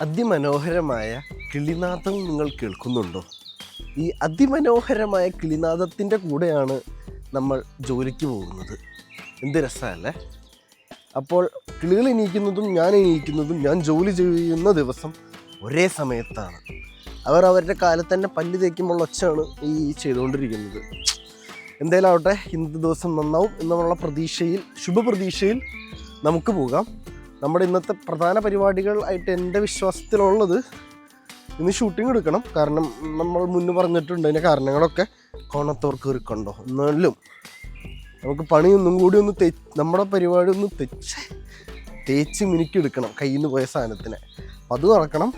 അതിമനോഹരമായ കിളിനാദം നിങ്ങൾ കേൾക്കുന്നുണ്ടോ? ഈ അതിമനോഹരമായ കിളിനാദത്തിൻ്റെ കൂടെയാണ് നമ്മൾ ജോലിക്ക് പോകുന്നത്. എന്ത് രസമല്ലേ? അപ്പോൾ കിളികൾ എണീക്കുന്നതും ഞാൻ എണീക്കുന്നതും ഞാൻ ജോലി ചെയ്യുന്ന ദിവസം ഒരേ സമയത്താണ്. അവർ അവരുടെ കാലത്ത് തന്നെ പല്ല് തേക്കുമ്പോൾ ഒച്ചയാണ് ഈ ചെയ്തുകൊണ്ടിരിക്കുന്നത്. എന്തായാലും ആവട്ടെ, ഇന്നത്തെ ദിവസം നന്നാവും എന്നുള്ള പ്രതീക്ഷയിൽ, ശുഭപ്രതീക്ഷയിൽ നമുക്ക് പോകാം. നമ്മുടെ ഇന്നത്തെ പ്രധാന പരിപാടികൾ ആയിട്ട് എൻ്റെ വിശ്വാസത്തിലുള്ളത് ഇന്ന് ഷൂട്ടിംഗ് എടുക്കണം. കാരണം നമ്മൾ മുന്നേ പറഞ്ഞിട്ടുണ്ട് അതിൻ്റെ കാരണങ്ങളൊക്കെ കോണത്തോർക്ക് ഒരുക്കുണ്ടോ. എന്നാലും നമുക്ക് പണി ഒന്നും കൂടി ഒന്ന് നമ്മുടെ പരിപാടി ഒന്ന് തേച്ച് മിനുക്കിയെടുക്കണം കയ്യിൽ നിന്ന് പോയ സാധനത്തിനെ. അപ്പം അത് നടക്കണം.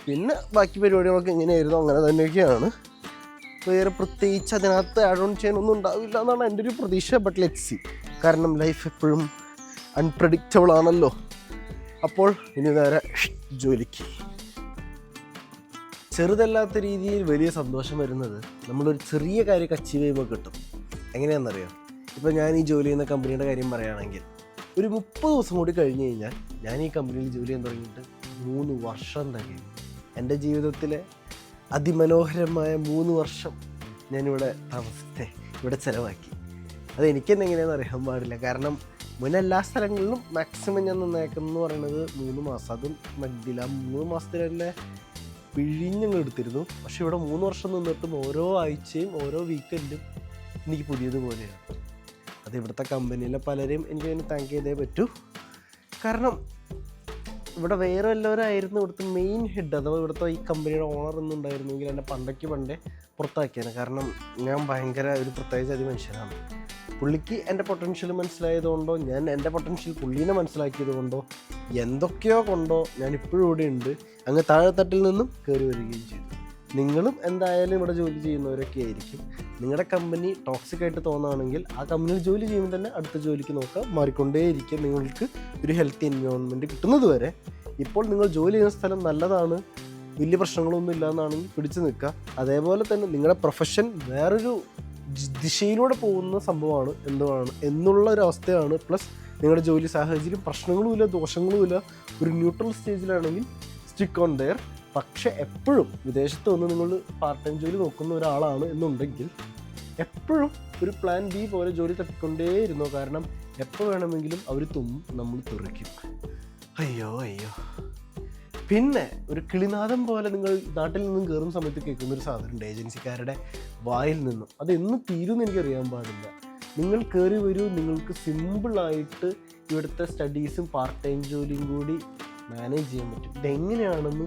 പിന്നെ ബാക്കി പരിപാടികളൊക്കെ എങ്ങനെയായിരുന്നു അങ്ങനെ തന്നെയൊക്കെയാണ്. വേറെ പ്രത്യേകിച്ച് അതിനകത്ത് ആഡ് ഓൺ ചെയ്യാനൊന്നും ഉണ്ടാവില്ല എന്നാണ് എൻ്റെ ഒരു പ്രതീക്ഷ. But let's see. കാരണം ലൈഫ് എപ്പോഴും അൺപ്രഡിക്റ്റബിൾ ആണല്ലോ. അപ്പോൾ ഇനി നേരെ ജോലിക്ക്. ചെറുതല്ലാത്ത രീതിയിൽ വലിയ സന്തോഷം വരുന്നത് നമ്മളൊരു ചെറിയ കാര്യമൊക്കെ അച്ചീവ് ചെയ്യുമ്പോൾ കിട്ടും. എങ്ങനെയാണെന്നറിയാം? ഇപ്പോൾ ഞാൻ ഈ ജോലി ചെയ്യുന്ന കമ്പനിയുടെ കാര്യം പറയുകയാണെങ്കിൽ ഒരു 30 ദിവസം കൂടി കഴിഞ്ഞ് കഴിഞ്ഞാൽ ഞാൻ ഈ കമ്പനിയിൽ ജോലി ചെയ്യാൻ തുടങ്ങിയിട്ട് 3 വർഷം തന്നെ. എൻ്റെ ജീവിതത്തിലെ അതിമനോഹരമായ 3 വർഷം ഞാനിവിടെ ഇവിടെ ചിലവാക്കി. അത് എനിക്കെന്നെ എങ്ങനെയാണെന്ന് അറിയാൻ പാടില്ല. കാരണം മുന്നേ എല്ലാ സ്ഥലങ്ങളിലും മാക്സിമം ഞാൻ നന്നാക്കുന്നതെന്ന് പറയുന്നത് 3 മാസം. അതും മഗ്ദില 3 മാസത്തിലെ പിഴിഞ്ഞങ്ങ് എടുത്തിരുന്നു. പക്ഷെ ഇവിടെ 3 വർഷം നിന്നിട്ടും ഓരോ ആഴ്ചയും ഓരോ വീക്കെൻഡും എനിക്ക് പുതിയതുപോലെയാണ്. അത് ഇവിടുത്തെ കമ്പനിയിലെ പലരെയും എനിക്കതിന് താങ്ക് ചെയ്തേ പറ്റൂ. കാരണം ഇവിടെ വേറെ എല്ലാവരായിരുന്നു ഇവിടുത്തെ മെയിൻ ഹെഡ്, അഥവാ ഇവിടുത്തെ ഈ കമ്പനിയുടെ ഓണർ എന്നുണ്ടായിരുന്നെങ്കിൽ എന്നെ പണ്ടേക്ക് പുറത്താക്കിയാണ്. കാരണം ഞാൻ ഭയങ്കര ഒരു പ്രത്യേക മനുഷ്യനാണ്. പുള്ളിക്ക് എൻ്റെ പൊട്ടൻഷ്യൽ മനസ്സിലായതുകൊണ്ടോ ഞാൻ എൻ്റെ പൊട്ടൻഷ്യൽ പുള്ളീനെ മനസ്സിലാക്കിയത് കൊണ്ടോ എന്തൊക്കെയോ കൊണ്ടോ ഞാൻ ഇപ്പോഴും ഇവിടെ ഉണ്ട്. അങ്ങ് താഴെത്തട്ടിൽ നിന്നും കയറി വരികയും ചെയ്തു. നിങ്ങളും എന്തായാലും ഇവിടെ ജോലി ചെയ്യുന്നവരൊക്കെ ആയിരിക്കും. നിങ്ങളുടെ കമ്പനി ടോക്സിക് ആയിട്ട് തോന്നുകയാണെങ്കിൽ ആ കമ്പനിയിൽ ജോലി ചെയ്യുമ്പോൾ തന്നെ അടുത്ത ജോലിക്ക് നോക്കുക, മാറിക്കൊണ്ടേയിരിക്കുക. നിങ്ങൾക്ക് ഒരു ഹെൽത്തി എൻവയോൺമെൻറ്റ് കിട്ടുന്നത് വരെ. ഇപ്പോൾ നിങ്ങൾ ജോലി ചെയ്യുന്ന സ്ഥലം നല്ലതാണ്, വലിയ പ്രശ്നങ്ങളൊന്നും ഇല്ലയെന്നാണെങ്കിൽ പിടിച്ചു നിൽക്കുക. അതേപോലെ തന്നെ നിങ്ങളുടെ പ്രൊഫഷൻ വേറൊരു ദിശയിലൂടെ പോകുന്ന സംഭവമാണ് എന്നുള്ള ഒരു അവസ്ഥയാണ്. പ്ലസ് നിങ്ങളുടെ ജോലി സാഹചര്യം പ്രശ്നങ്ങളുമില്ല ദോഷങ്ങളുമില്ല, ഒരു ന്യൂട്രൽ സ്റ്റേജിലാണെങ്കിൽ സ്റ്റിക്ക് ഓൺ ദെയർ. പക്ഷെ എപ്പോഴും വിദേശത്ത് വന്ന് നിങ്ങൾ പാർട്ട് ടൈം ജോലി നോക്കുന്ന ഒരാളാണ് എന്നുണ്ടെങ്കിൽ എപ്പോഴും ഒരു പ്ലാൻ ബി പോലെ ജോലി തട്ടിക്കൊണ്ടേയിരുന്നു. കാരണം എപ്പോൾ വേണമെങ്കിലും അവർ തുമ്മും, നമ്മൾ തുറയ്ക്കും. അയ്യോ. പിന്നെ ഒരു കിളിനാദം പോലെ നിങ്ങൾ നാട്ടിൽ നിന്നും കയറുന്ന സമയത്ത് കേൾക്കുന്നൊരു സാധനമുണ്ട് ഏജൻസിക്കാരുടെ വായിൽ നിന്നും. അത് എന്ന് തീരുമെന്ന് എനിക്കറിയാൻ പാടില്ല. നിങ്ങൾ കയറി വരൂ, നിങ്ങൾക്ക് സിമ്പിളായിട്ട് ഇവിടുത്തെ സ്റ്റഡീസും പാർട്ട് ടൈം ജോലിയും കൂടി മാനേജ് ചെയ്യാൻ പറ്റും. ഇതെങ്ങനെയാണെന്ന്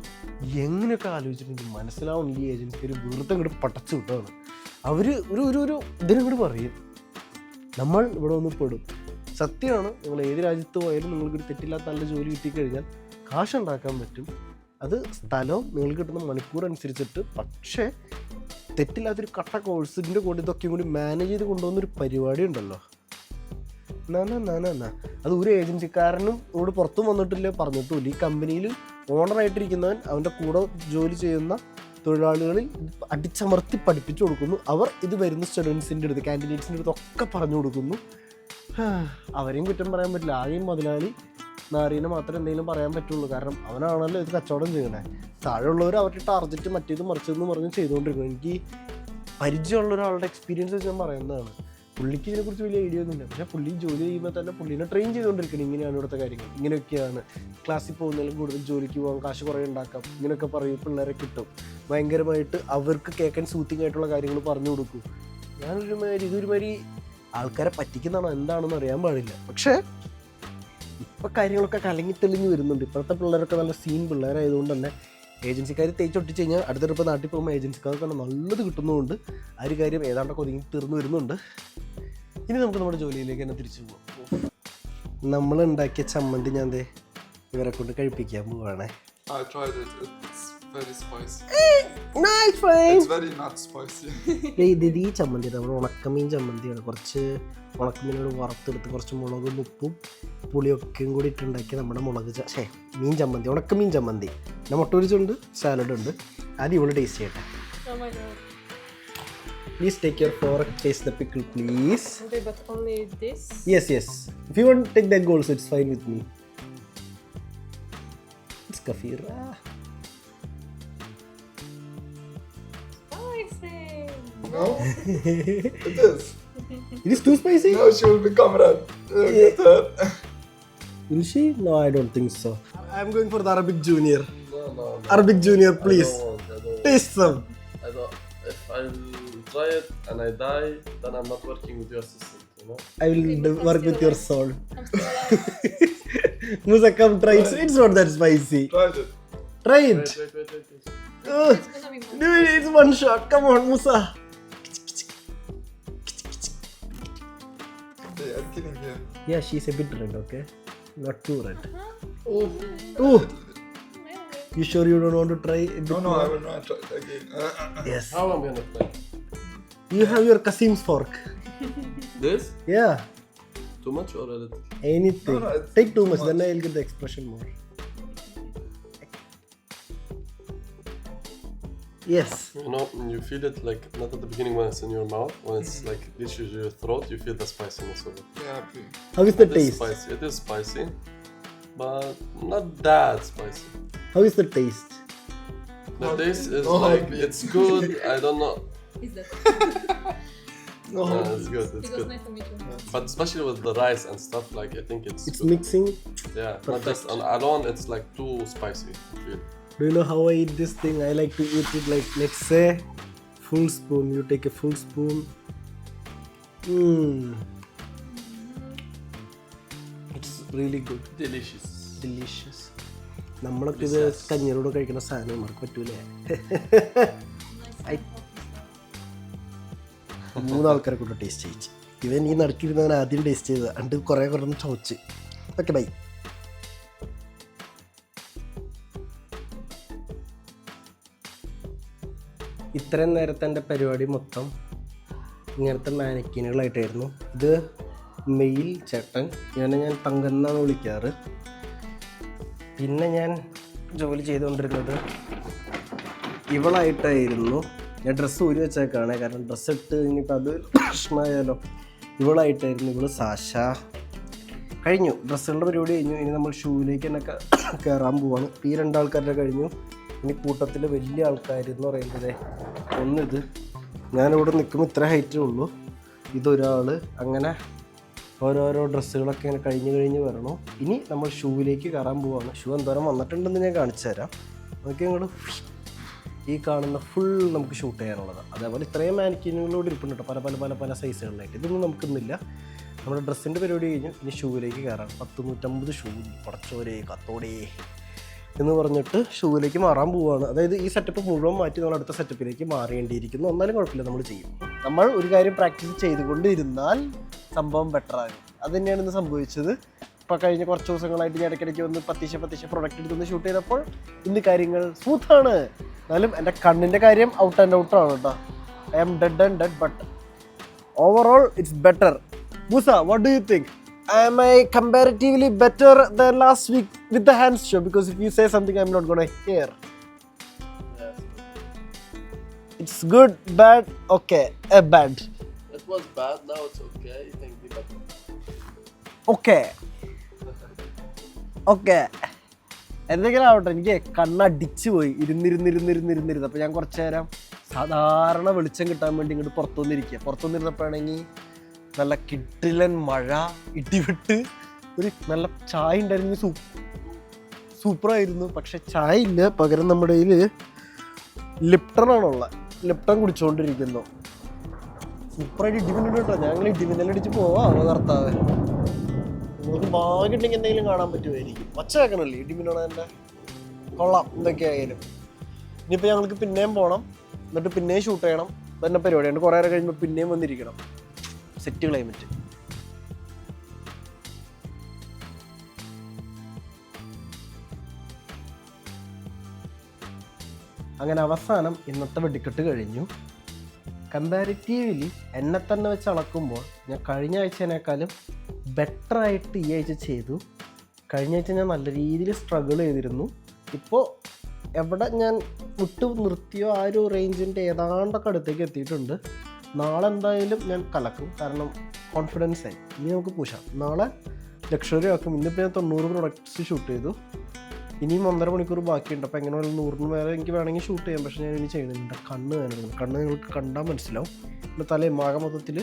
എങ്ങനെയൊക്കെ ആലോചിച്ചിട്ടുണ്ടെങ്കിൽ മനസ്സിലാവുന്നില്ല. ഈ ഏജൻസിക്കാർ വെറുതെ ഇങ്ങോട്ട് പടച്ചു വിട്ടാണ്. അവർ ഒരു ഇതിനങ്ങോട്ട് പറയും നമ്മൾ ഇവിടെ ഒന്ന് പെടും. സത്യമാണ്, നിങ്ങൾ ഏത് രാജ്യത്ത് പോയാലും നിങ്ങൾക്കൊരു തെറ്റില്ലാത്ത നല്ല ജോലി കിട്ടിക്കഴിഞ്ഞാൽ കാശുണ്ടാക്കാൻ പറ്റും. അത് സ്ഥലവും നിങ്ങൾക്ക് കിട്ടുന്ന മണിക്കൂർ അനുസരിച്ചിട്ട്. പക്ഷേ തെറ്റില്ലാത്തൊരു കട്ട കോഴ്സിൻ്റെ കൂടെ ഇതൊക്കെയും കൂടി മാനേജ് ചെയ്ത് കൊണ്ടുപോകുന്നൊരു പരിപാടി ഉണ്ടല്ലോ. അത് ഒരു ഏജൻസിക്കാരനും ഇവിടെ പുറത്തും വന്നിട്ടില്ല, പറഞ്ഞിട്ടുമില്ല. ഈ കമ്പനിയിൽ ഓണറായിട്ടിരിക്കുന്നവൻ അവൻ്റെ കൂടെ ജോലി ചെയ്യുന്ന തൊഴിലാളികളിൽ അടിച്ചമർത്തി പഠിപ്പിച്ചു കൊടുക്കുന്നു. അവർ ഇത് വരുന്ന സ്റ്റുഡൻസിൻ്റെ അടുത്ത്, കാൻഡിഡേറ്റ്സിൻ്റെ അടുത്തൊക്കെ പറഞ്ഞു കൊടുക്കുന്നു. അവരെയും കുറ്റം പറയാൻ പറ്റില്ല. ആരെയും മുതലാളി നാരീനെ മാത്രമേ എന്തെങ്കിലും പറയാൻ പറ്റുള്ളൂ. കാരണം അവനാണല്ലോ ഇത് കച്ചവടം ചെയ്യണേ. താഴെയുള്ളവർ അവരുടെ ടാർഗറ്റ് മറ്റേത് മറിച്ചതെന്ന് പറഞ്ഞ് ചെയ്തുകൊണ്ടിരിക്കുന്നു. എനിക്ക് പരിചയമുള്ള ഒരാളുടെ എക്സ്പീരിയൻസ് വെച്ച് ഞാൻ പറയുന്നതാണ്. പുള്ളിക്ക് ഇതിനെക്കുറിച്ച് വലിയ ഐഡിയ ഒന്നുമില്ല. പക്ഷേ പുള്ളി ജോലി ചെയ്യുമ്പോൾ തന്നെ പുള്ളീനെ ട്രെയിൻ ചെയ്തുകൊണ്ടിരിക്കണം. ഇങ്ങനെയാണ് ഇവിടുത്തെ കാര്യങ്ങൾ, ഇങ്ങനെയൊക്കെയാണ്. ക്ലാസ്സിൽ പോകുന്നതിലും കൂടുതൽ ജോലിക്ക് പോകാം, കാശ് കുറേ ഉണ്ടാക്കാം, ഇങ്ങനെയൊക്കെ പറയും. പിള്ളേരെ കിട്ടും. ഭയങ്കരമായിട്ട് അവർക്ക് കേൾക്കാൻ സൂത്തിങ് ആയിട്ടുള്ള കാര്യങ്ങൾ പറഞ്ഞു കൊടുക്കും. ഇതൊരുമാതിരി ആൾക്കാരെ പറ്റിക്കുന്നതാണോ എന്താണെന്ന് അറിയാൻ പാടില്ല. പക്ഷേ ഇപ്പോൾ കാര്യങ്ങളൊക്കെ കലങ്ങി തെളിഞ്ഞ് വരുന്നുണ്ട്. ഇപ്പോഴത്തെ പിള്ളേരൊക്കെ നല്ല സീൻ പിള്ളേരായതുകൊണ്ട് തന്നെ ഏജൻസിക്കാർ തേച്ചൊട്ടിച്ച് കഴിഞ്ഞാൽ അടുത്തിപ്പോൾ നാട്ടിൽ പോകുമ്പോൾ ഏജൻസിക്കാർക്ക് തന്നെ നല്ലത് കിട്ടുന്നതുകൊണ്ട് ആ ഒരു കാര്യം ഏതാണ്ടൊക്കെ ഒതുങ്ങി തീർന്നു വരുന്നുണ്ട്. ഇനി നമുക്ക് നമ്മുടെ ജോലിയിലേക്ക് തന്നെ തിരിച്ചു പോകാം. നമ്മൾ ഉണ്ടാക്കിയ ചമ്മന്തി ഞാൻ ഇവരെ കൊണ്ട് കഴിപ്പിക്കാൻ പോവാണേ. ഈ ചമ്മന്തി നമ്മുടെ ഉണക്കമീൻ ചമ്മന്തിയാണ്. കുറച്ച് ഉണക്കമീനോട് വറുത്തെടുത്ത് കുറച്ച് മുളകും ഉപ്പും പുളിയൊക്കെയും കൂടി ഇട്ടുണ്ടാക്കി നമ്മുടെ മീൻ ചമ്മന്തി, ഉണക്കമീൻ ചമ്മന്തി. പിന്നെ മുട്ട പൊരിച്ചുണ്ട്, സാലഡ് ഉണ്ട്. ആദ്യം ഇവിടെ ടേസ്റ്റ് ചെയ്യട്ടെ. Please take your fork, taste the pickle, please. Okay, but only this? Yes. If you want to take that goal, so it's fine with me. It's Kafir. No? It is. It is too spicy? No, she will become red. Look at her. Will she? No, I don't think so. I'm going for the Arabic Junior. No. Arabic Junior, please. I don't want. Taste some. I don't. If I try it and I die, then I'm not working with your assistant, you know? I will work with your soul. I'm still alive. Musa, come try it. It's not that spicy. Tried it. Try it. Wait. Ugh. It's gonna be more. Do it. It's one shot. Come on, Musa. They are killing her. Yeah, she's a bit red, okay? Not too red. Oh. Oh, you sure you don't want to try a bit No, more? I will not try it again. Yes. How am I gonna play? You have your Kasim's fork. This? Yeah. Too much or a little? Anything. No, it's Take too too much, then much. I'll get the expression more. Yes. You know, you feel it like not at the beginning when it's in your mouth, when it's like reaches your throat, you feel the spiciness of it. Yeah, please. How is the It is taste? spicy. It is spicy, but not that spicy. How is the taste? The taste is No, like please. it's good. I don't know. Is that? No. Yeah, it's good. It It's was good. nice to meet you. But especially with the rice and stuff, like I think it's It's good. mixing. Yeah, not Perfect. just on alone. It's like too spicy. I feel. Do you know how I eat this thing? I like to eat it like, let's say, full spoon. You take a full spoon. It's really good. Delicious. Delicious. നമ്മളൊക്കെ ഇത് കഞ്ഞിയോട് കഴിക്കുന്ന സാധനം നമുക്ക് പറ്റൂലേ? മൂന്നാൾക്കാരെ കൊണ്ട് taste ചെയ്യിച്ച്. ഇവൻ ഈ നടുക്കിരുന്നവൻ ആദ്യം ടേസ്റ്റ് ചെയ്തത് എന്നിട്ട് കുറേ ചോദിച്ച്. Okay bye. ഇത്രയും നേരത്തെ എൻ്റെ പരിപാടി മൊത്തം ഇങ്ങനത്തെ മാനിക്കീനുകളായിട്ടായിരുന്നു. ഇത് മെയിൽ ചേട്ടൻ, ഇവനെ ഞാൻ തങ്കന്നാണ് വിളിക്കാറ്. പിന്നെ ഞാൻ ജോലി ചെയ്തുകൊണ്ടിരുന്നത് ഇവളായിട്ടായിരുന്നു. ഞാൻ ഡ്രസ്സ് ഊരി വെച്ചേക്കാണ്, കാരണം ഡ്രസ്സ് ഇട്ട് ഇനിയിപ്പോൾ അത് പ്രശ്നമായാലോ. ഇവളായിട്ടായിരുന്നു. ഇവള് സാഷ. കഴിഞ്ഞു, ഡ്രസ്സുകളുടെ പരിപാടി കഴിഞ്ഞു. ഇനി നമ്മൾ ഷൂവിലേക്ക് തന്നെ കയറാൻ പോവാണ്. ഈ രണ്ടാൾക്കാരുടെ കഴിഞ്ഞു. ഇനി കൂട്ടത്തിൽ വലിയ ആൾക്കാർ എന്ന് പറയുന്നത് ഒന്നിത്, ഞാനിവിടെ നിൽക്കുമ്പോൾ ഇത്ര ഹൈറ്റേ ഉള്ളൂ. ഇതൊരാൾ. അങ്ങനെ ഓരോരോ ഡ്രസ്സുകളൊക്കെ ഇങ്ങനെ കഴിഞ്ഞ് വരണു. ഇനി നമ്മൾ ഷൂവിലേക്ക് കയറാൻ പോവാണ്. ഷൂ എന്തോരം വന്നിട്ടുണ്ടെന്ന് ഞാൻ കാണിച്ചു തരാം. നമുക്ക് ഞങ്ങൾ ഈ കാണുന്ന ഫുൾ നമുക്ക് ഷൂട്ട് ചെയ്യാനുള്ളത്. അതേപോലെ ഇത്രയും മാനിക്കീനുകളോട് ഇരിപ്പുണ്ട് കേട്ടോ, പല പല പല പല സൈസുകളിലായിട്ട്. ഇതൊന്നും നമുക്കിന്നില്ല. നമ്മുടെ ഡ്രസ്സിൻ്റെ പരിപാടി കഴിഞ്ഞു. ഇനി ഷൂവിലേക്ക് കയറാം. 150 ഷൂ പടച്ചോരേ കത്തോടേ എന്ന് പറഞ്ഞിട്ട് ഷൂവിലേക്ക് മാറാൻ പോവുകയാണ്. അതായത് ഈ സെറ്റപ്പ് മുഴുവൻ മാറ്റി നമ്മൾ അടുത്ത സെറ്റപ്പിലേക്ക് മാറേണ്ടിയിരിക്കുന്നു. എന്നാലും കുഴപ്പമില്ല, നമ്മൾ ചെയ്യും. നമ്മൾ ഒരു കാര്യം പ്രാക്ടീസ് ചെയ്തുകൊണ്ടിരുന്നാൽ സംഭവം ബെറ്ററാകും. അത് തന്നെയാണ് ഇന്ന് സംഭവിച്ചത്. ഇപ്പോൾ കഴിഞ്ഞ കുറച്ച് ദിവസങ്ങളായിട്ട് ഞാൻ ഇടയ്ക്കിടയ്ക്ക് വന്ന് പത്തീശ പ്രൊഡക്റ്റ് എടുത്തൊന്ന് ഷൂട്ട് ചെയ്തപ്പോൾ ഇന്ന് കാര്യങ്ങൾ സ്മൂത്താണ്. എന്നാലും എൻ്റെ കണ്ണിൻ്റെ കാര്യം ഔട്ട് ആൻഡ് ഔട്ടാണ് കേട്ടോ. I am dead and dead, but overall it's better. Musa, what do you think? Am I comparatively better than last week with the hands show? Because if you say something, I'm not gonna hear. It's good, bad, okay, bad. It was bad. Now it's okay. You can be better. Okay. Okay. എന്തെങ്കിലും ആവട്ടെ, എനിക്ക് കണ്ണടിച്ചു പോയി ഇരുന്നിരുന്ന്. അപ്പോൾ ഞാൻ കുറച്ച് നേരം സാധാരണ വെളിച്ചം കിട്ടാൻ വേണ്ടി ഇങ്ങോട്ട് പുറത്തുനിന്നിരുന്നപ്പോഴാണെങ്കിൽ നല്ല കിടിലൻ മഴ, ഇടിവിട്ട്, ഒരു നല്ല ചായ ഉണ്ടായിരുന്നു. സൂപ്പറായിരുന്നു. പക്ഷെ ചായ ഇല്ല, പകരം നമ്മുടെ കയ്യിൽ ലിപ്ടണാണുള്ളത്. ലിപ്ടൺ കുടിച്ചുകൊണ്ടിരിക്കുന്നു. സൂപ്പറായിട്ട് ഇടിമിന്നുണ്ട് കേട്ടോ. ഞാൻ അങ്ങനെ ഇടിമിന്നലടിച്ച് പോവാം കർത്താവ്. നിങ്ങൾക്ക് ഭാഗ്യമുണ്ടെങ്കിൽ എന്തെങ്കിലും കാണാൻ പറ്റുമായിരിക്കും. ഒച്ച കേൾക്കണല്ലേ ഇടിമിന്നാണ് എൻ്റെ. കൊള്ളാം എന്തൊക്കെയായാലും. ഇനിയിപ്പോൾ ഞങ്ങൾക്ക് പിന്നെയും പോകണം, എന്നിട്ട് പിന്നെയും ഷൂട്ട് ചെയ്യണം. തന്നെ പരിപാടിയാണ്. കുറേ നേരം കഴിയുമ്പോൾ പിന്നെയും വന്നിരിക്കണം. Set climate. അങ്ങനെ അവസാനം ഇന്നത്തെ വെടിക്കെട്ട് കഴിഞ്ഞു. കമ്പാരിറ്റീവ്ലി എന്നെ തന്നെ വെച്ച് അളക്കുമ്പോൾ ഞാൻ കഴിഞ്ഞ ആഴ്ചേനേക്കാളും ബെറ്ററായിട്ട് ഈ ആഴ്ച ചെയ്തു. കഴിഞ്ഞ ആഴ്ച ഞാൻ നല്ല രീതിയിൽ സ്ട്രഗിൾ ചെയ്തിരുന്നു. ഇപ്പോൾ എവിടെ ഞാൻ വിട്ടു നിർത്തിയോ ആ ഒരു റേഞ്ചിൻ്റെ ഏതാണ്ടൊക്കെ അടുത്തേക്ക് എത്തിയിട്ടുണ്ട്. നാളെ എന്തായാലും ഞാൻ കലക്കും, കാരണം കോൺഫിഡൻസ് ആയി. ഇനി നമുക്ക് പൂശാം. നാളെ ലക്ഷറി ആക്കും. ഇന്നിപ്പോൾ ഞാൻ 90 പ്രൊഡക്ട്സ് ഷൂട്ട് ചെയ്തു. ഇനിയും 1.5 മണിക്കൂർ ബാക്കിയുണ്ട്. അപ്പോൾ എങ്ങനെ 100 മേലെ എനിക്ക് വേണമെങ്കിൽ ഷൂട്ട് ചെയ്യാം. പക്ഷേ ഞാൻ ഇനി ചെയ്യുന്നുണ്ട്. കണ്ണ് വേണം. കണ്ണ് നിങ്ങൾക്ക് കണ്ടാൽ മനസ്സിലാവും. എൻ്റെ തലയും ആകെ മൊത്തത്തിൽ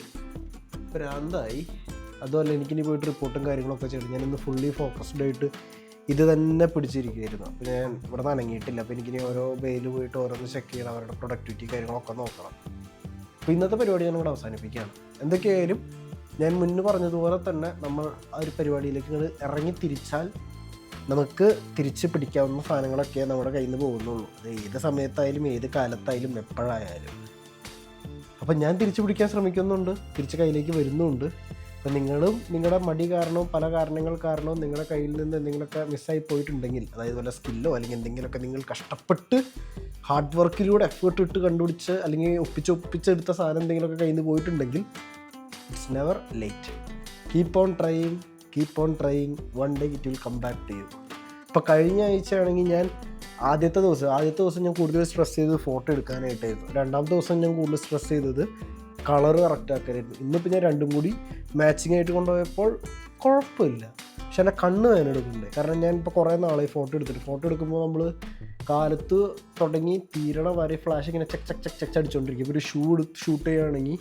ഭ്രാന്തായി. അതുമല്ല എനിക്കിനി പോയിട്ട് റിപ്പോർട്ടും കാര്യങ്ങളൊക്കെ ചെയ്യണം. ഞാനിന്ന് ഫുള്ളി ഫോക്കസ്ഡ് ആയിട്ട് ഇത് തന്നെ പിടിച്ചിരിക്കുകയായിരുന്നു. അപ്പോൾ ഞാൻ ഇവിടെ നിന്ന് അനങ്ങിയിട്ടില്ല. അപ്പോൾ എനിക്കിനി ഓരോ ബെയിൽ പോയിട്ട് ഓരോന്ന് ചെക്ക് ചെയ്യണം. അവരുടെ പ്രൊഡക്ടിവിറ്റി കാര്യങ്ങളൊക്കെ നോക്കണം. അപ്പോൾ ഇന്നത്തെ പരിപാടി ഞാൻ ഇവിടെ അവസാനിപ്പിക്കുകയാണ്. എന്തൊക്കെയായാലും ഞാൻ മുന്നേ പറഞ്ഞതുപോലെ തന്നെ നമ്മൾ ആ ഒരു പരിപാടിയിലേക്ക് ഇറങ്ങി തിരിച്ചാൽ നമുക്ക് തിരിച്ച് പിടിക്കാവുന്ന സാധനങ്ങളൊക്കെ നമ്മുടെ കയ്യിൽ നിന്ന് പോകുന്നുള്ളൂ. അത് ഏത് സമയത്തായാലും ഏത് കാലത്തായാലും എപ്പോഴായാലും. അപ്പം ഞാൻ തിരിച്ചു പിടിക്കാൻ ശ്രമിക്കുന്നുണ്ട്, തിരിച്ച് കയ്യിലേക്ക് വരുന്നുമുണ്ട്. അപ്പം നിങ്ങളും നിങ്ങളുടെ മടി കാരണവും പല കാരണങ്ങൾ കാരണവും നിങ്ങളുടെ കയ്യിൽ നിന്ന് എന്തെങ്കിലുമൊക്കെ മിസ്സായി പോയിട്ടുണ്ടെങ്കിൽ, അതായത് വല്ല സ്കില്ലോ അല്ലെങ്കിൽ എന്തെങ്കിലുമൊക്കെ നിങ്ങൾ കഷ്ടപ്പെട്ട് ഹാർഡ് വർക്കിലൂടെ എഫേർട്ട് ഇട്ട് കണ്ടുപിടിച്ച് അല്ലെങ്കിൽ ഒപ്പിച്ചെടുത്ത സാധനം എന്തെങ്കിലുമൊക്കെ കയ്യിൽ നിന്ന് പോയിട്ടുണ്ടെങ്കിൽ it's never late. Keep on trying one day it will come back to you. ഇപ്പോൾ കഴിഞ്ഞ ആഴ്ചയാണെങ്കിൽ ഞാൻ ആദ്യത്തെ ദിവസം ഞാൻ കൂടുതൽ സ്ട്രെസ് ചെയ്തത് ഫോട്ടോ എടുക്കാനായിട്ടായിരുന്നു. രണ്ടാമത്തെ ദിവസം ഞാൻ കൂടുതൽ സ്ട്രെസ് ചെയ്തത് കളർ കറക്റ്റ് ആക്കാനായിരുന്നു. ഇന്നിപ്പോൾ ഞാൻ രണ്ടും കൂടി മാച്ചിങ് ആയിട്ട് കൊണ്ടുപോയപ്പോൾ കുഴപ്പമില്ല. പക്ഷെ എൻ്റെ കണ്ണ് വേദന എടുക്കുന്നുണ്ട്. കാരണം ഞാൻ ഇപ്പോൾ കുറേ നാളായി ഫോട്ടോ എടുക്കുമ്പോൾ നമ്മൾ കാലത്ത് തുടങ്ങി തീരണ വരെ ഫ്ലാഷ് ഇങ്ങനെ ചെക്ക് അടിച്ചുകൊണ്ടിരിക്കും. ഇപ്പോൾ ഒരു ഷൂട്ട് ചെയ്യുകയാണെങ്കിൽ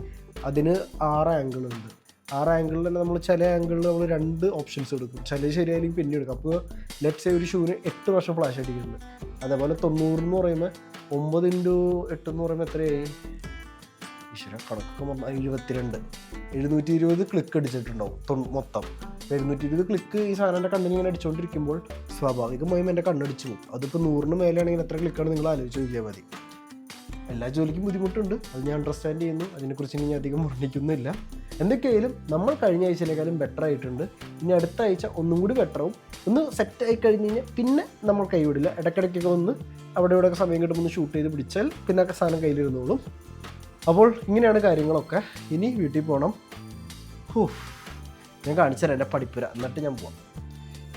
അതിന് 6 ആംഗിളുണ്ട്. 6 ആംഗിളിൽ തന്നെ നമ്മൾ ചില ആംഗിളിൽ നമ്മൾ 2 ഓപ്ഷൻസ് എടുക്കും. ചില ശരിയായാലും പിന്നെ എടുക്കും. അപ്പോൾ ലെറ്റ്സ് സേ ഒരു ഷൂവിന് 8 വർഷം ഫ്ലാഷ് അടിക്കുന്നുണ്ട്. അതേപോലെ 90 എന്ന് പറയുമ്പോൾ 9x8 എന്ന് പറയുമ്പോൾ എത്രയായി? ഈശ്വര കണക്കൊക്കെ 720 ക്ലിക്ക് അടിച്ചിട്ടുണ്ടാവും മൊത്തം. 720 ക്ലിക്ക് ഈ സാധനം കണ്ണിന് ഇങ്ങനെ അടിച്ചുകൊണ്ടിരിക്കുമ്പോൾ സ്വാഭാവികമായും എൻ്റെ കണ്ണടിച്ചു പോകും. അതിപ്പോൾ 100-ന് മേലെയാണെങ്കിൽ എത്ര ക്ലിക്കാണ് നിങ്ങൾ ആലോചിച്ച് നോക്കിയാൽ മതി. എല്ലാ ജോലിക്കും ബുദ്ധിമുട്ടുണ്ട്, അത് ഞാൻ അണ്ടർസ്റ്റാൻഡ് ചെയ്യുന്നു. അതിനെക്കുറിച്ച് ഇനി അധികം വർണ്ണിക്കുന്നില്ല. എന്തൊക്കെയായാലും നമ്മൾ കഴിഞ്ഞ ആഴ്ചയിലേക്കാളും ബെറ്റർ ആയിട്ടുണ്ട്. ഇനി അടുത്ത ആഴ്ച ഒന്നും കൂടി ബെറ്ററാവും. ഒന്ന് സെറ്റായി കഴിഞ്ഞ് കഴിഞ്ഞാൽ പിന്നെ നമ്മൾ കൈവിടില്ല. ഇടയ്ക്കിടയ്ക്കൊക്കെ ഒന്ന് അവിടെ ഇവിടെയൊക്കെ സമയം കിട്ടുമ്പോൾ ഒന്ന് ഷൂട്ട് ചെയ്ത് പിടിച്ചാൽ പിന്നെ ഒക്കെ സാധനം കയ്യിലിരുന്നോളും. അപ്പോൾ ഇങ്ങനെയാണ് കാര്യങ്ങളൊക്കെ. ഇനി വീട്ടിൽ പോകണം. ഞാൻ കാണിച്ചുതരാം എൻ്റെ പഠിപ്പുര, എന്നിട്ട് ഞാൻ പോവാം.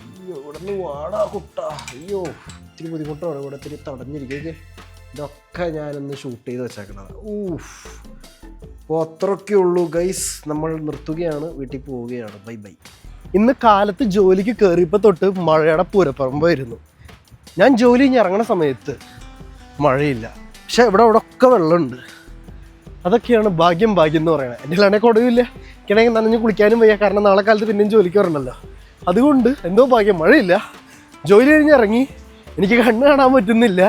അയ്യോ ഇവിടെ നിന്ന് വാടാ കുട്ട. അയ്യോ ഇത്തിരി ബുദ്ധിമുട്ടാണ്. ഇവിടെ ഇത്തിരി തടഞ്ഞിരിക്കുക. ഇതൊക്കെ ഞാനൊന്ന് ഷൂട്ട് ചെയ്ത് വെച്ചേക്കണത്. അപ്പോൾ അത്രയൊക്കെ ഉള്ളൂ ഗൈസ്. നമ്മൾ നിർത്തുകയാണ്, വീട്ടിൽ പോവുകയാണ്. ബൈ. ഇന്ന് കാലത്ത് ജോലിക്ക് കയറിയപ്പോൾ തൊട്ട് മഴയുടെ പൂരപ്പറമ്പായിരുന്നു. ഞാൻ ജോലി കഴിഞ്ഞ് ഇറങ്ങണ സമയത്ത് മഴയില്ല. പക്ഷെ ഇവിടെ ഒക്കെ വെള്ളമുണ്ട്. അതൊക്കെയാണ് ഭാഗ്യം എന്ന് പറയുന്നത്. എൻ്റെ ഇല്ലാണ്ടേ കൊടുവില്ല. എനിക്കാണെങ്കിൽ നനഞ്ഞ് കുളിക്കാനും വയ്യ. കാരണം നാളെ കാലത്ത് പിന്നെയും ജോലിക്ക് വരണമല്ലോ. അതുകൊണ്ട് എന്തോ ഭാഗ്യം, മഴയില്ല. ജോലി കഴിഞ്ഞ് ഇറങ്ങി, എനിക്ക് കണ്ണ് കാണാൻ പറ്റുന്നില്ല,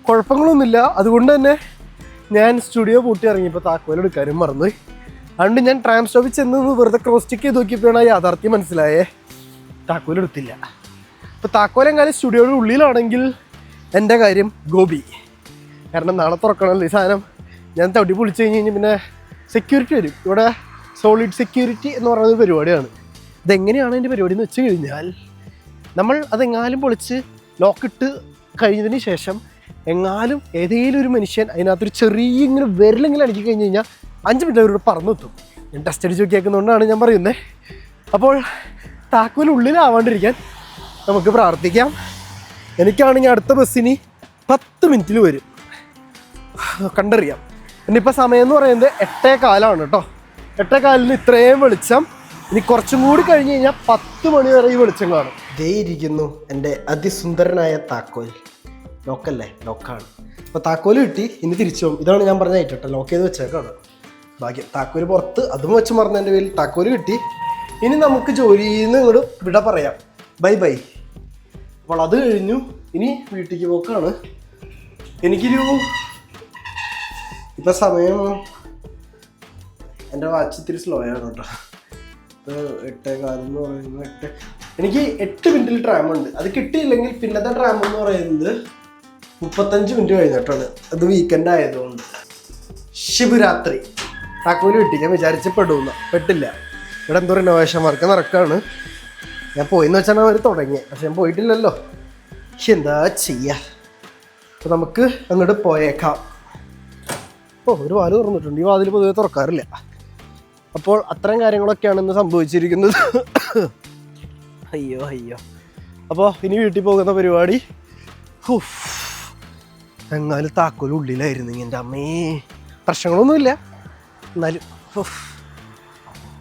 കുഴപ്പങ്ങളൊന്നുമില്ല. അതുകൊണ്ട് തന്നെ ഞാൻ സ്റ്റുഡിയോ പൂട്ടി ഇറങ്ങിയപ്പോൾ താക്കോലെടുക്കാനും മറന്നുപോയി. അതുകൊണ്ട് ഞാൻ ട്രാം സ്റ്റോപ്പിൽ ചെന്ന് വെറുതെ ക്രോസ് ചെക്ക് ചെയ്ത് നോക്കിയപ്പോഴാണ് ആ യാഥാർത്ഥ്യം മനസ്സിലായേ. താക്കോലെടുത്തില്ല. അപ്പോൾ താക്കോലെങ്ങാനും സ്റ്റുഡിയോയുടെ ഉള്ളിലാണെങ്കിൽ എൻ്റെ കാര്യം ഗോപി. കാരണം നാളെ തുറക്കണമല്ലോ ഈ സാധനം. ഞാൻ തടി പൊളിച്ച് കഴിഞ്ഞ് പിന്നെ സെക്യൂരിറ്റി വരും. ഇവിടെ സോളിഡ് സെക്യൂരിറ്റി എന്ന് പറയുന്ന പരിപാടിയാണ്. ഇതെങ്ങനെയാണ് എൻ്റെ പരിപാടി എന്ന് വെച്ച് കഴിഞ്ഞാൽ, നമ്മൾ അതെങ്ങാനും പൊളിച്ച് ലോക്കിട്ട് കഴിഞ്ഞതിന് ശേഷം എങ്ങാനും ഏതെങ്കിലും ഒരു മനുഷ്യൻ അതിനകത്തൊരു ചെറിയ ഇങ്ങനെ വിരലെങ്കിലും അടിക്കി കഴിഞ്ഞ് കഴിഞ്ഞാൽ 5 മിനിറ്റ് അവരോട് പറന്നെത്തും. ഞാൻ ടെസ്റ്റ് അടിച്ച് നോക്കിയേക്കുന്നതുകൊണ്ടാണ് ഞാൻ പറയുന്നത്. അപ്പോൾ താക്കോൽ ഉള്ളിലാവാണ്ടിരിക്കാൻ നമുക്ക് പ്രാർത്ഥിക്കാം. എനിക്കാണെങ്കിൽ അടുത്ത ബസ്സിന് 10 മിനിറ്റിൽ വരും, കണ്ടറിയാം. ഇനിയിപ്പോൾ സമയം എന്ന് പറയുന്നത് 8:15 കേട്ടോ. 8:15 ഇത്രയും വെളിച്ചം. ഇനി കുറച്ചും കൂടി കഴിഞ്ഞ് കഴിഞ്ഞാൽ 10 മണി വരെ ഈ വെളിച്ചം കാണും. ദേ ഇരിക്കുന്നു എൻ്റെ അതിസുന്ദരനായ താക്കോൽ. ലോക്കല്ലേ? ലോക്കാണ്. അപ്പോൾ താക്കോൽ കിട്ടി. ഇനി തിരിച്ചു പോകും. ഇതാണ് ഞാൻ പറഞ്ഞ ഐറ്റം. ലോക്ക് ചെയ്ത് വെച്ചേക്കാണ്. ഭാഗ്യം താക്കോൽ പുറത്ത്, അതും വെച്ച് മറന്ന എൻ്റെ പേരിൽ താക്കോൽ കിട്ടി. ഇനി നമുക്ക് ജോലിയിൽ നിന്ന് ഇങ്ങോട്ട് വിട പറയാം. ബൈ. അപ്പോൾ അത് കഴിഞ്ഞു. ഇനി വീട്ടിലേക്ക് പോക്കാണ്. എനിക്കൊരു ഇപ്പം സമയം എൻ്റെ വാച്ച് ഇത്തിരി സ്ലോ ആണ് കേട്ടോ. ഇപ്പോൾ 8:15 എന്ന് പറയുന്നത് എനിക്ക് 8 മിനിറ്റിൽ ട്രാം ഉണ്ട്. അത് കിട്ടിയില്ലെങ്കിൽ പിന്നത്തെ ട്രാം എന്ന് പറയുന്നത് 35 മിനിറ്റ് കഴിഞ്ഞിട്ടാണ്. അത് വീക്കെൻഡ് ആയതുകൊണ്ട്. ശിവരാത്രി താക്കോല് കിട്ടി. ഞാൻ വിചാരിച്ചപ്പെടുന്ന പെട്ടില്ല. ഇവിടെ എന്തോ റിനോവേഷൻ വർക്ക് നടക്കുകയാണ്. ഞാൻ പോയിന്ന് വെച്ചാൽ അവർ തുടങ്ങിയത്. പക്ഷെ ഞാൻ പോയിട്ടില്ലല്ലോ. എന്താ ചെയ്യുക? അപ്പോൾ നമുക്ക് അങ്ങോട്ട് പോയേക്കാം. ഒരു വാല് തുറന്നിട്ടുണ്ട്. ഈ വാതിൽ പൊതുവെ തുറക്കാറില്ല. അപ്പോൾ അത്തരം കാര്യങ്ങളൊക്കെയാണ് ഇന്ന് സംഭവിച്ചിരിക്കുന്നത്. അയ്യോ. അപ്പോൾ ഇനി വീട്ടിൽ പോകുന്ന പരിപാടി. എങ്ങാലും താക്കോൽ ഉള്ളിലായിരുന്നു. എൻ്റെ അമ്മേ, പ്രശ്നങ്ങളൊന്നുമില്ല എന്നാലും.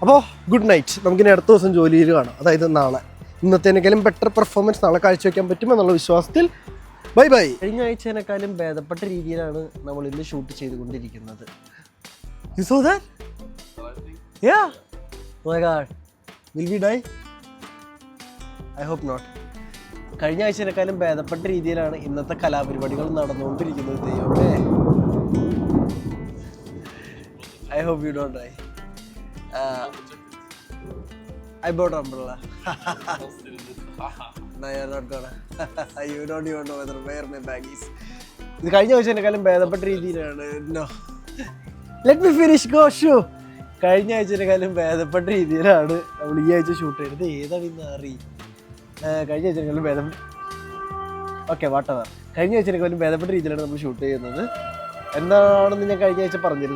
അപ്പോൾ ഗുഡ് നൈറ്റ്. നമുക്കിനി അടുത്ത ദിവസം ജോലിയിൽ കാണാം. അതായത് നാളെ. ഇന്നത്തേനേക്കാളും ബെറ്റർ പെർഫോമൻസ് നാളെ കാഴ്ചവെക്കാൻ പറ്റുമെന്നുള്ള വിശ്വാസത്തിൽ ബൈ ബൈ. കഴിഞ്ഞ ആഴ്ചേനേക്കാളും ഭേദപ്പെട്ട രീതിയിലാണ് നമ്മൾ ഇന്ന് ഷൂട്ട് ചെയ്തുകൊണ്ടിരിക്കുന്നത്. You saw that? Yeah. Oh my God. Will we die? I hope not. കഴിഞ്ഞ ആഴ്ചേനേക്കാളും ഭേദപ്പെട്ട രീതിയിലാണ് ഇന്നത്തെ കലാപരിപാടികൾ നടന്നുകൊണ്ടിരിക്കുന്നത്. ദൈവമേ. I hope you don't die. I bought umbrella. No, you're not gonna. You don't even know where my bag is. ഇത് കഴിഞ്ഞ ആഴ്ചേനേക്കാളും ഭേദപ്പെട്ട രീതിയിലാണ്. No. Let me finish. Go show. കഴിഞ്ഞ ആഴ്ചേനേക്കാളും ഭേദപ്പെട്ട രീതിയിലാണ് നമ്മൾ ഈ ആഴ്ച ഷൂട്ട് ചെയ്തത്. ഏതാണ് ഇന്ന് കഴിഞ്ഞ ആഴ്ചേനേക്കാളും ഭേദപ്പെട്ട വാട്ടവർ കഴിഞ്ഞ ആഴ്ചേനേക്കാളും ഭേദപ്പെട്ട രീതിയിലാണ് നമ്മൾ ഷൂട്ട് ചെയ്യുന്നത്. എന്താണെന്ന് ഞാൻ കഴിഞ്ഞ ആഴ്ച പറഞ്ഞിരുന്നു.